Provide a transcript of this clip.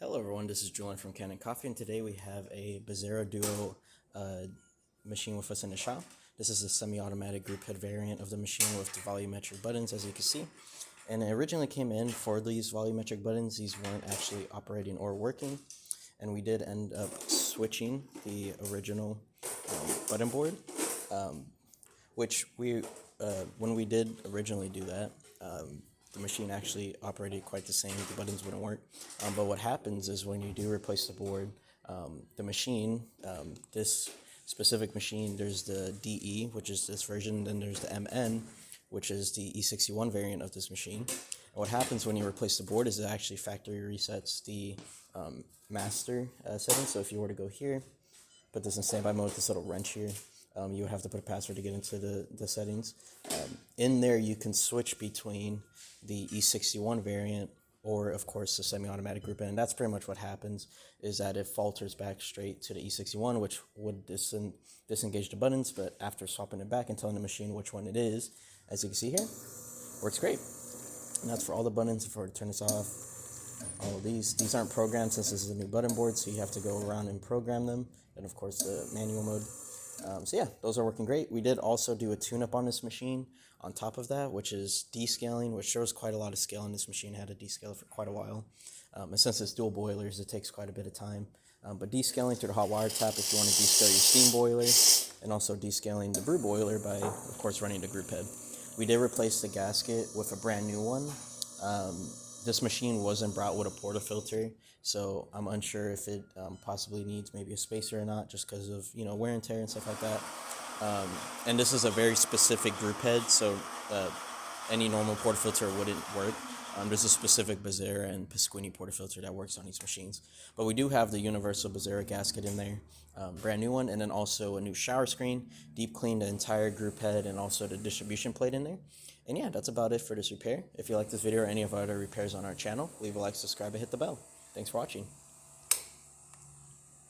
Hello everyone, this is Julian from Kanen Coffee, and today we have a Bezzera Duo machine with us in the shop. This is a semi-automatic group head variant of the machine with the volumetric buttons, as you can see. And it originally came in for these volumetric buttons. These weren't actually operating or working, and we did end up switching the original button board, which when we did originally do that, the machine actually operated quite the same. The buttons wouldn't work. But what happens is when you do replace the board, the machine, this specific machine, there's the DE, which is this version, then there's the MN, which is the E61 variant of this machine. And what happens when you replace the board is it actually factory resets the master setting. So if you were to go here, put this in standby mode with this little wrench here, you would have to put a password to get into the settings. In there, you can switch between the E61 variant or, of course, the semi-automatic group. And that's pretty much what happens, is that it falters back straight to the E61, which would disengage the buttons. But after swapping it back and telling the machine which one it is, as you can see here, works great. And that's for all the buttons. If I were to turn this off, all of these aren't programmed since this is a new button board, so you have to go around and program them. And, of course, the manual mode. So yeah, those are working great. We did also do a tune-up on this machine on top of that, which is descaling, which shows quite a lot of scale in this machine. I had to descale for quite a while. And since it's dual boilers, it takes quite a bit of time. But descaling through the hot wire tap if you want to descale your steam boiler, and also descaling the brew boiler by, of course, running the group head. We did replace the gasket with a brand new one. This machine wasn't brought with a portafilter, so I'm unsure if it possibly needs maybe a spacer or not, just because of wear and tear and stuff like that. And this is a very specific group head, so any normal portafilter wouldn't work. There's a specific Bezzera and Pasquini portafilter that works on these machines. But we do have the universal Bezzera gasket in there, brand new one, and then also a new shower screen, deep cleaned the entire group head, and also the distribution plate in there. And yeah, that's about it for this repair. If you like this video or any of our other repairs on our channel, leave a like, subscribe, and hit the bell. Thanks for watching.